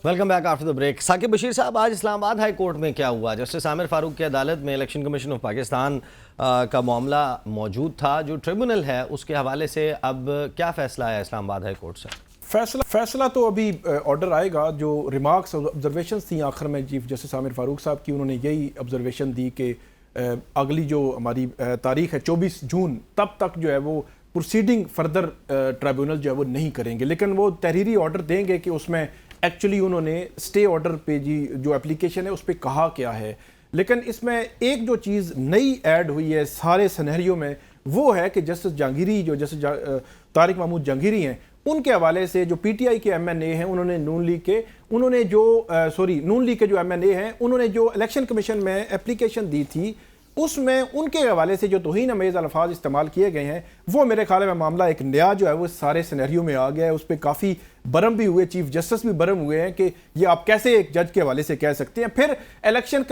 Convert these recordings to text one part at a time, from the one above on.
Welcome back after the break. Saqib Bashir साहब, आज Islamabad high court में क्या हुआ? जस्टिस आमिर फारूक की अदालत में इलेक्शन कमीशन ऑफ पाकिस्तान का मामला मौजूद था। जो ट्रिब्यूनल है उसके हवाले से अब क्या फैसला आया इस्लामाबाद हाई कोर्ट से? फैसला तो अभी ऑर्डर आएगा। जो रिमार्क्स ऑब्जर्वेशन थी आखिर में चीफ जस्टिस आमिर फारूक साहब की, उन्होंने यही ऑब्जर्वेशन दी कि अगली जो हमारी तारीख है 24 जून, तब तक जो है वो प्रोसीडिंग फर्दर ट्रिब्यूनल जो है वो नहीं करेंगे, लेकिन वो तहरीरी ऑर्डर देंगे कि उसमें एक्चुअली उन्होंने स्टे ऑर्डर पे जी जो एप्लीकेशन है उस पर कहा क्या है। लेकिन इसमें एक जो चीज़ नई ऐड हुई है सारे सिनेरियो में, वो है कि जस्टिस जहांगीरी जो जस्टिस तारिक महमूद जहांगीरी हैं, उनके हवाले से जो पीटीआई के एमएनए हैं, उन्होंने नून लीग के जो एमएनए हैं, उन्होंने जो इलेक्शन कमीशन में एप्लीकेशन दी थी, उसमें उनके हवाले से जो तौहीन अमेज़ अल्फाज इस्तेमाल किए गए हैं, वो मेरे ख्याल में मामला एक नया जो है वो सारे सिनेरियो में आ गया है। उस पर काफ़ी बरम भी हुए, चीफ जस्टिस भी बरम हुए हैं कि ये आप कैसे एक जज के हवाले से कह सकते हैं। फिर इलेक्शन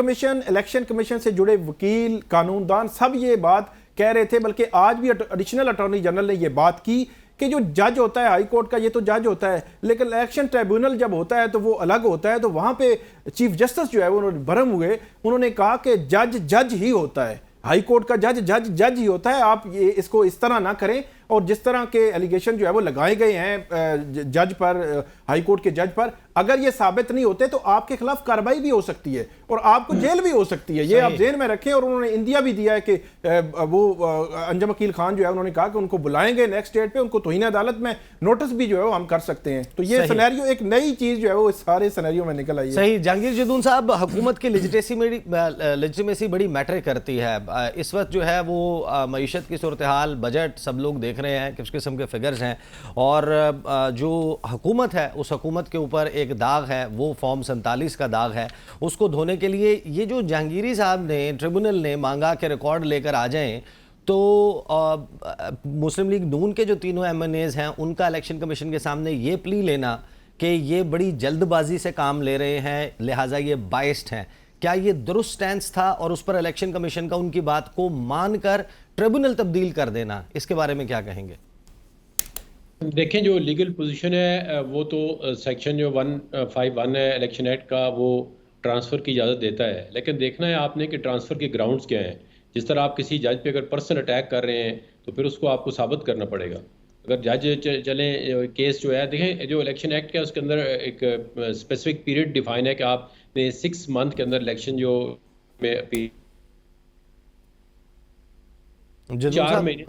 कमीशन से जुड़े वकील, कानूनदान सब ये बात कह रहे थे, बल्कि आज भी एडिशनल अटॉर्नी जनरल ने ये बात की कि जो जज होता है हाई कोर्ट का, ये तो जज होता है, लेकिन इलेक्शन ट्रिब्यूनल जब होता है तो वो अलग होता है। तो वहां पे चीफ जस्टिस जो है वो उन्होंने भरम हुए, उन्होंने कहा कि जज ही होता है, हाई कोर्ट का जज ही होता है, आप ये इसको इस तरह ना करें। और जिस तरह के एलिगेशन जो है वो लगाए गए हैं जज पर, हाई कोर्ट के जज पर, अगर ये साबित नहीं होते तो आपके खिलाफ कार्रवाई भी हो सकती है और आपको जेल भी हो सकती है। ये आप जेल में रखें। और उन्होंने इंदिया भी दिया है कि वो अंजम अकील खान जो है उन्होंने कहा कि उनको बुलाएंगे नेक्स्ट डेट पे, उनको तौहीन अदालत में नोटिस भी जो है वो हम कर सकते हैं। तो ये सिनेरियो एक नई चीज जो है वो सारे सिनेरियो में निकल आई है। सही। जहांगीर जदून साहब, हुकूमत की लेजिटिमेसी बड़ी मैटर करती है। इस वक्त जो है वो मईशत की सूरत हाल, बजट सब लोग देख रहे हैं, किस किस्म के फिगर्स हैं, और जो हुकूमत है उस हुकूमत के ऊपर एक दाग है, वो फॉर्म 47 का दाग है। उसको धोने के लिए ये जो जहांगीरी साहब ने, ट्रिब्यूनल ने मांगा कि रिकॉर्ड लेकर आ जाएं, तो मुस्लिम लीग नून के जो तीनों एमएनएज हैं उनका इलेक्शन कमीशन के सामने ये प्ली लेना कि ये बड़ी जल्दबाजी से काम ले रहे हैं, लिहाजा ये बाइस्ड हैं, क्या ये दुरुस्त स्टैंस था? और उस पर इलेक्शन कमीशन का उनकी बात को मानकर ट्रिब्यूनल तब्दील कर देना, इसके बारे में क्या कहेंगे? देखें, जो लीगल पोजीशन है वो तो सेक्शन जो 151 है इलेक्शन एक्ट का, वो ट्रांसफ़र की इजाज़त देता है। लेकिन देखना है आपने कि ट्रांसफ़र के ग्राउंड्स क्या हैं। जिस तरह आप किसी जज पे अगर पर्सनल अटैक कर रहे हैं तो फिर उसको आपको साबित करना पड़ेगा। अगर जज चलें केस जो है, देखें जो इलेक्शन एक्ट है उसके अंदर एक स्पेसिफिक पीरियड डिफाइन है कि आपने 6 मंथ के अंदर इलेक्शन जो में 4 महीने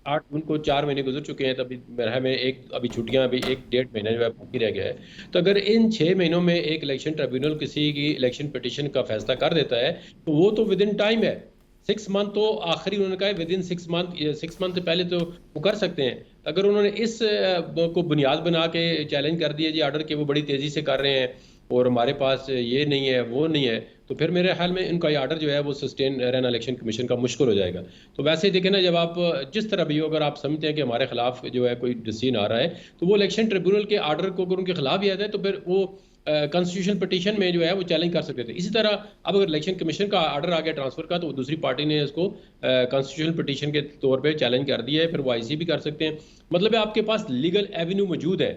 8 जून को 4 महीने गुजर चुके हैं, तभी मेरे में अभी छुट्टियां अभी 1-1.5 महीना जो है बाकी रह गया है। तो अगर इन 6 महीनों में एक इलेक्शन ट्रिब्यूनल किसी की इलेक्शन पिटीशन का फैसला कर देता है तो वो तो विद इन टाइम है। 6 मंथ तो आखिरी उन्होंने कहा है, विद इन 6 मंथ से पहले तो वो कर सकते हैं। अगर उन्होंने इस को बुनियाद बना के चैलेंज कर दिया जी ऑर्डर के वो बड़ी तेजी से कर रहे हैं और हमारे पास ये नहीं है वो नहीं है, तो फिर मेरे ख्याल में इनका ये आर्डर जो है वो सस्टेन रहना इलेक्शन कमीशन का मुश्किल हो जाएगा। तो वैसे ही देखें ना, जब आप जिस तरह भी हो, अगर आप समझते हैं कि हमारे खिलाफ जो है कोई डिसीजन आ रहा है तो वो इलेक्शन ट्रिब्यूनल के आर्डर को अगर उनके खिलाफ ही आता है तो फिर वो कॉन्स्टिट्यूशन पिटीशन में जो है वो चैलेंज कर सकते थे। इसी तरह अब अगर इलेक्शन कमीशन का आर्डर आ गया ट्रांसफर का, तो दूसरी पार्टी ने इसको कॉन्स्टिट्यूशन पिटीशन के तौर पर चैलेंज कर दिया है, फिर वो आईसी भी कर सकते हैं। मतलब है आपके पास लीगल एवेन्यू मौजूद है,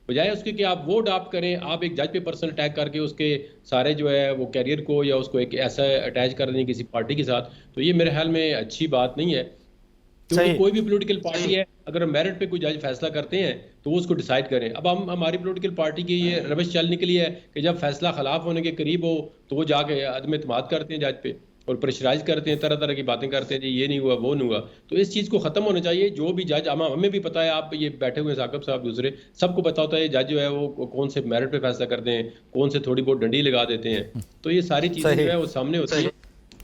बजाय उसके कि आप वो अडॉप्ट करें, आप एक जज पे पर्सनल अटैक करके उसके सारे जो है वो कैरियर को या उसको एक ऐसा अटैच कर दें किसी पार्टी के साथ, तो ये मेरे ख्याल में अच्छी बात नहीं है। क्योंकि कोई भी पॉलिटिकल पार्टी है, अगर मेरिट पे कोई जज फैसला करते हैं तो वो उसको डिसाइड करें। अब हमारी पॉलिटिकल पार्टी की ये रविश चल निकली है कि जब फैसला खिलाफ होने के करीब हो तो वो जाके अदम एतमाद करते हैं जज पे और प्रेशराइज करते हैं, तरह तरह की बातें करते हैं, जी ये नहीं हुआ वो नहीं हुआ। तो इस चीज़ को ख़त्म होना चाहिए। जो भी जज, हमें भी पता है, आप ये बैठे हुए साकिब साहब दूसरे सबको पता होता है जज जो है वो कौन से मेरिट पे फैसला करते हैं, कौन से थोड़ी बहुत डंडी लगा देते हैं। तो ये सारी चीज़ें जो है वो सामने होती है।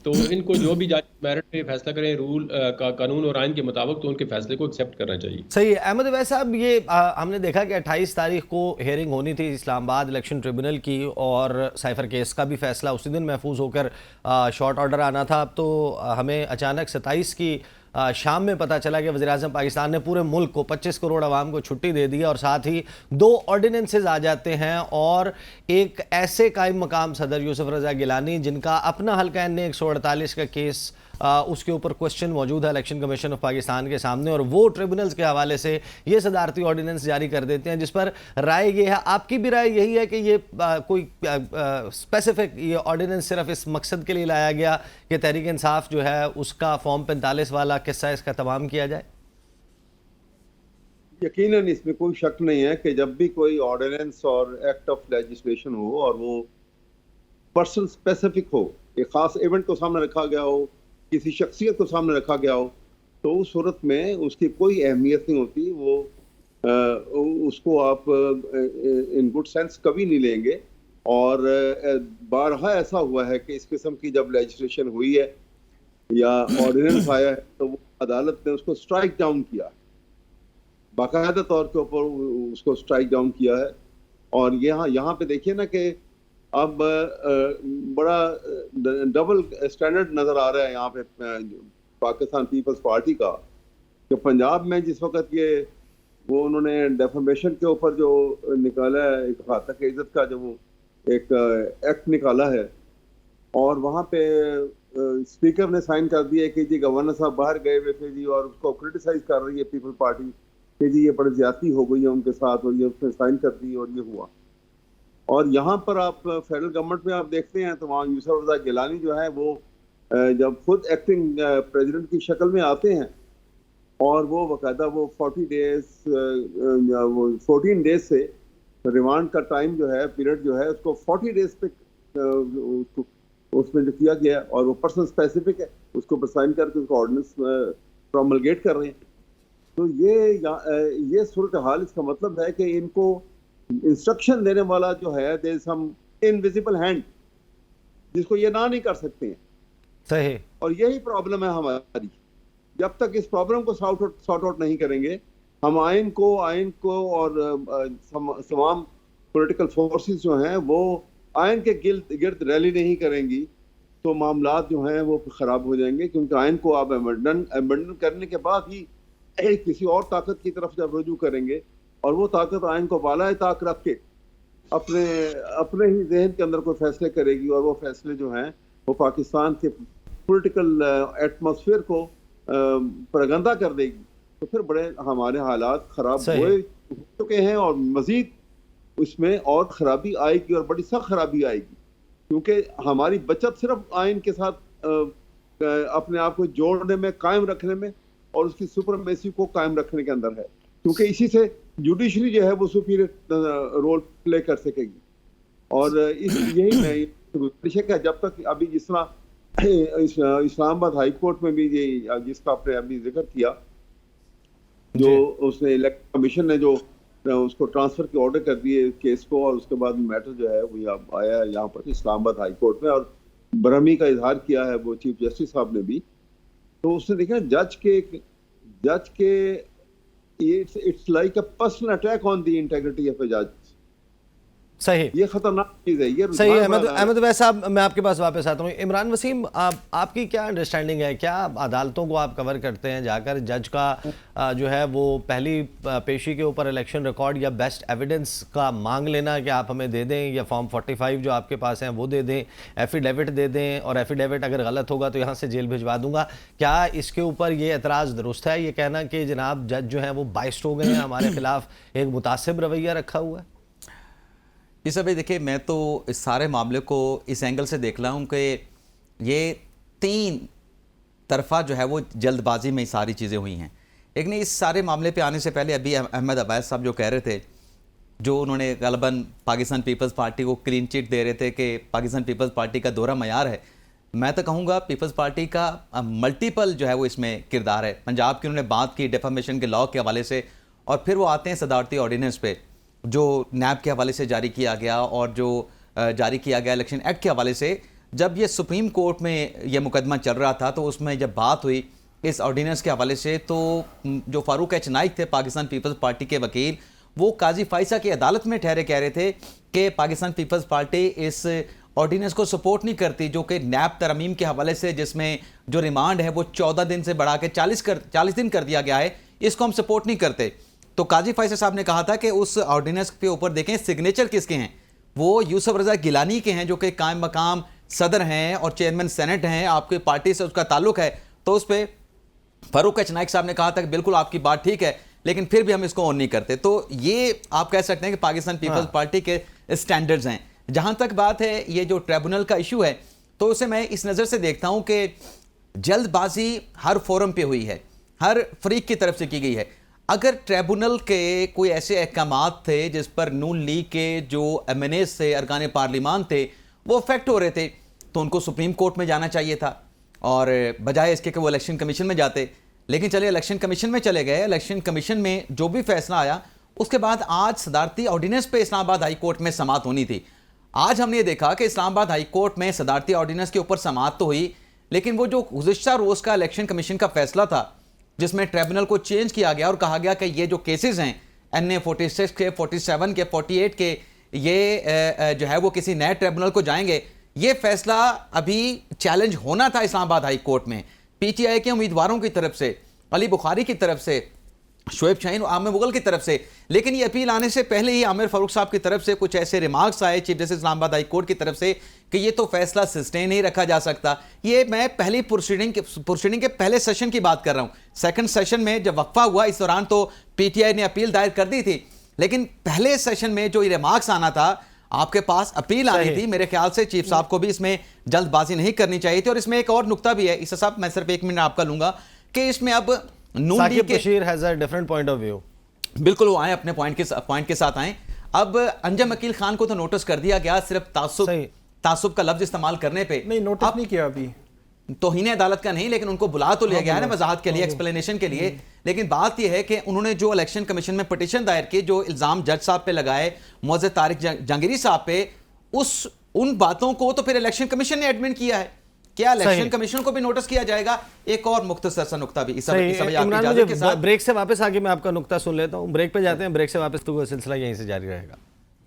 तो इनको जो भी जज मेरिट पे फैसला करें रूल का कानून और आइन के मुताबिक, तो उनके फैसले को एक्सेप्ट करना चाहिए। सही है। अहमद अवैस साहब, ये हमने देखा कि 28 तारीख को हेयरिंग होनी थी इस्लामाबाद इलेक्शन ट्रिब्यूनल की, और साइफर केस का भी फैसला उसी दिन महफूज होकर शॉर्ट ऑर्डर आना था। अब तो हमें अचानक 27 की शाम में पता चला कि वज़ीर-ए-आज़म पाकिस्तान ने पूरे मुल्क को 25 करोड़ आवाम को छुट्टी दे दी है, और साथ ही 2 ऑर्डिनेंसेस आ जाते हैं, और एक ऐसे कायम मकाम सदर यूसुफ रज़ा गिलानी जिनका अपना हल्का एन 148 का केस उसके ऊपर क्वेश्चन मौजूद है इलेक्शन कमीशन ऑफ पाकिस्तान के सामने, और वो ट्रिब्यूनल्स के हवाले से ये सदारती ऑर्डिनेंस जारी कर देते हैं जिस पर राय ये है, आपकी भी राय यही है कि ये कोई स्पेसिफिक ये ऑर्डिनेंस सिर्फ इस मकसद के लिए लाया गया कि तहरीक इंसाफ जो है उसका फॉर्म 45 वाला किस्सा इसका तमाम किया जाए? यकीनन इसमें कोई शक नहीं है कि जब भी कोई ऑर्डिनेंस और एक्ट ऑफ लेजिस्लेशन हो और वो पर्सन स्पेसिफिक हो, एक खास इवेंट को सामने रखा गया हो, किसी शख्सियत को सामने रखा गया हो, तो उस सूरत में उसकी कोई अहमियत नहीं होती। वो उसको आप इन गुड सेंस कभी नहीं लेंगे। और बारहा ऐसा हुआ है कि इस किस्म की जब लेजिस्लेशन हुई है या ऑर्डिनेंस आया है तो वो अदालत ने उसको स्ट्राइक डाउन किया, बाकायदा तौर के ऊपर उसको स्ट्राइक डाउन किया है। और यहाँ पे देखिए ना कि अब बड़ा डबल स्टैंडर्ड नजर आ रहा है यहाँ पे पाकिस्तान पीपल्स पार्टी का, कि पंजाब में जिस वक्त ये वो उन्होंने डेफमेशन के ऊपर जो निकाला है, एक घातक इज्जत का जो वो एक एक्ट निकाला है, और वहाँ पे स्पीकर ने साइन कर दिया कि जी गवर्नर साहब बाहर गए हुए थे जी, और उसको क्रिटिसाइज कर रही है पीपल पार्टी कि जी ये बड़ी ज्यादती हो गई है उनके साथ, और ये उसने साइन कर दी और ये हुआ। और यहाँ पर आप फेडरल गवर्नमेंट में आप देखते हैं तो वहाँ यूसुफ रज़ा गिलानी जो है वो जब खुद एक्टिंग प्रेसिडेंट की शक्ल में आते हैं और वो बाकायदा वो 14 डेज से रिमांड का टाइम जो है, पीरियड जो है, उसको 40 डेज पे उसमें जो किया गया, और वो पर्सन स्पेसिफिक है, उसको पर साइन करके उसको ऑर्डिनेंस प्रोमलगेट कर रहे हैं। तो ये सूरत हाल, इसका मतलब है कि इनको इंस्ट्रक्शन देने वाला जो है, there is some invisible hand जिसको ये ना नहीं कर सकते हैं। सही। और यही प्रॉब्लम है हमारी। जब तक इस प्रॉब्लम को सॉर्ट आउट नहीं करेंगे, हम आइन को और तमाम पॉलिटिकल फोर्सेस जो हैं वो आइन के गिर्द रैली नहीं करेंगी, तो मामलात जो हैं वो खराब हो जाएंगे। क्योंकि आइन को आप अमेंडन करने के बाद ही किसी और ताकत की तरफ जब रुजू करेंगे, और वो ताकत आइन को बाला ताक रख के अपने ही जहन के अंदर कोई फैसले करेगी, और वो फैसले जो हैं वो पाकिस्तान के पॉलिटिकल एटमॉस्फेयर को प्रगंदा कर देगी, तो फिर बड़े हमारे हालात खराब हो चुके हैं, और मजीद उसमें और खराबी आएगी, और बड़ी सख्त खराबी आएगी। क्योंकि हमारी बचत सिर्फ आइन के साथ अपने आप को जोड़ने में, कायम रखने में, और उसकी सुपरमेसी को कायम रखने के अंदर है। क्योंकि इसी से जुडिशरी जो है वो सुपीरियर रोल प्ले कर सकेगी। और यही है जब तक अभी जिस तरह इस्लामाबाद हाई कोर्ट में भी ये जिसका आपने अभी जिक्र किया, जो उसने इलेक्शन कमीशन ने जो उसको ट्रांसफर के ऑर्डर कर दिए केस को, और उसके बाद मैटर जो है वो आया यहाँ पर इस्लामाबाद हाई कोर्ट में, और बरहमी का इजहार किया है वो चीफ जस्टिस साहब ने भी। तो उसने देखा जज के it's like a personal attack on the integrity of a जज। सही, ये खतरनाक चीज है। ये सही है। अहमद वैस साहब, मैं आपके पास वापस आता हूँ। इमरान वसीम, आपकी क्या अंडरस्टैंडिंग है? क्या अदालतों को आप कवर करते हैं जाकर जज का जो है वो पहली पेशी के ऊपर इलेक्शन रिकॉर्ड या बेस्ट एविडेंस का मांग लेना कि आप हमें दे दें, या फॉर्म 45 जो आपके पास हैं वो दे दें, एफिडेविट दे दें, और एफिडेविट अगर गलत होगा तो यहाँ से जेल भिजवा दूंगा? क्या इसके ऊपर ये एतराज़ दुरुस्त है, ये कहना कि जनाब जज जो है वो बाइस्ड हो गए हैं, हमारे खिलाफ एक मुतासिब रवैया रखा हुआ है? इस अभी देखिए, मैं तो इस सारे मामले को इस एंगल से देख रहा हूँ कि ये 3 तरफा जो है वो जल्दबाजी में सारी चीज़ें हुई हैं। लेकिन इस सारे मामले पे आने से पहले अभी अहमद अब्बास साहब जो कह रहे थे, जो उन्होंने गलबन पाकिस्तान पीपल्स पार्टी को क्लीन चिट दे रहे थे कि पाकिस्तान पीपल्स पार्टी का दोहरा मयार है, मैं तो कहूँगा पीपल्स पार्टी का मल्टीपल जो है वो इसमें किरदार है। पंजाब की उन्होंने बात की डेफमेशन के लॉ के हवाले से, और फिर वो आते हैं सदारती ऑर्डिनेंस पे जो नैब के हवाले से जारी किया गया, और जो जारी किया गया इलेक्शन एक्ट के हवाले से। जब ये सुप्रीम कोर्ट में ये मुकदमा चल रहा था तो उसमें जब बात हुई इस ऑर्डिनेंस के हवाले से, तो जो फारूक एच नाइक थे पाकिस्तान पीपल्स पार्टी के वकील, वो काजी फाइसा की अदालत में ठहरे कह रहे थे कि पाकिस्तान पीपल्स पार्टी इस ऑर्डिनेंस को सपोर्ट नहीं करती, जो कि नैब तरमीम के हवाले से जिसमें जो रिमांड है वो 14 दिन से बढ़ा के 40 दिन कर दिया गया है, इसको हम सपोर्ट नहीं करते। तो काजी फाइसा साहब ने कहा था कि उस ऑर्डिनेंस के ऊपर देखें सिग्नेचर किसके हैं, वो यूसुफ रज़ा गिलानी के हैं, जो कि कायम मकाम सदर हैं और चेयरमैन सेनेट हैं, आपकी पार्टी से उसका ताल्लुक है, तो उस पर फारूक एच नाइक साहब ने कहा था कि बिल्कुल आपकी बात ठीक है, लेकिन फिर भी हम इसको ऑन नहीं करते। तो ये आप कह सकते हैं कि पाकिस्तान पीपल्स पार्टी के स्टैंडर्ड्स हैं। जहां तक बात है ये जो ट्रिब्यूनल का इशू है, तो उसे मैं इस नज़र से देखता हूं कि जल्दबाजी हर फोरम पे हुई है, हर फरीक की तरफ से की गई है। अगर ट्रिब्यूनल के कोई ऐसे अहकामात थे जिस पर नून लीग के जो एमएनएस थे, अरकान पार्लिमान थे, वो अफेक्ट हो रहे थे, तो उनको सुप्रीम कोर्ट में जाना चाहिए था और बजाय इसके कि वो इलेक्शन कमीशन में जाते। लेकिन चले इलेक्शन कमीशन में चले गए, इलेक्शन कमीशन में जो भी फैसला आया उसके बाद आज सदारती ऑर्डिनेंस पे इस्लामाबाद हाई कोर्ट में समाअत होनी थी। आज हमने देखा कि इस्लामाबाद हाई कोर्ट में सदारती ऑर्डिनेंस के ऊपर समाअत तो हुई, लेकिन वो जो गुज़िश्ता रोज़ का इलेक्शन कमीशन का फैसला था जिसमें ट्रिब्यूनल को चेंज किया गया और कहा गया कि ये जो केसेस हैं NA 46 के, 47 के, 48 के, ये जो है वो किसी नए ट्रिब्यूनल को जाएंगे, ये फैसला अभी चैलेंज होना था इस्लामाबाद हाई कोर्ट में PTI के उम्मीदवारों की तरफ से, अली बुखारी की तरफ से, शोएब शाहीन और आमिर मुगल की तरफ से। लेकिन ये अपील आने से पहले ही आमिर फारूक साहब की तरफ से कुछ ऐसे रिमार्क्स आए chief justice Islamabad high court की तरफ से कि ये तो फैसला सस्टेन नहीं रखा जा सकता। ये मैं पहली प्रोसीडिंग के पहले सेशन की बात कर रहा हूँ। सेकंड सेशन में जब वक्फा हुआ इस दौरान तो PTI ने अपील दायर कर दी थी, लेकिन पहले सेशन में जो ये रिमार्क्स आना था, आपके पास अपील आनी थी, मेरे ख्याल से चीफ साहब को भी इसमें जल्दबाजी नहीं करनी चाहिए थी। और इसमें एक और नुकता भी है, इस साहब मैं सिर्फ 1 मिनट आपका लूंगा कि इसमें अब नून लीग के Bashir has a different point of view, बिल्कुल वो आए अपने पॉइंट के साथ आए। अब अंजम अकील खान को तो नोटिस कर दिया गया सिर्फ तासुब का लफ्ज इस्तेमाल करने पे, नहीं नोटिस नहीं किया अभी, तौहीन अदालत का नहीं, लेकिन उनको बुला तो लिया गया है ना वजाहत के लिए, एक्सप्लेनेशन के लिए। लेकिन बात यह है कि उन्होंने जो इलेक्शन कमीशन में पिटीशन दायर की, जो इल्जाम जज साहब पे लगाए, मुअज़्ज़ज़ तारिक जहांगीरी साहब पे, उन बातों को तो फिर इलेक्शन कमीशन ने एडमिट किया है। क्या इलेक्शन कमीशन को भी नोटिस किया जाएगा? एक और मुख्तसर सा नुकता भी ब्रेक से वापस आके मैं आपका नुकता सुन लेता हूं। ब्रेक पे जाते हैं, ब्रेक से वापस तो सिलसिला यहीं से जारी रहेगा।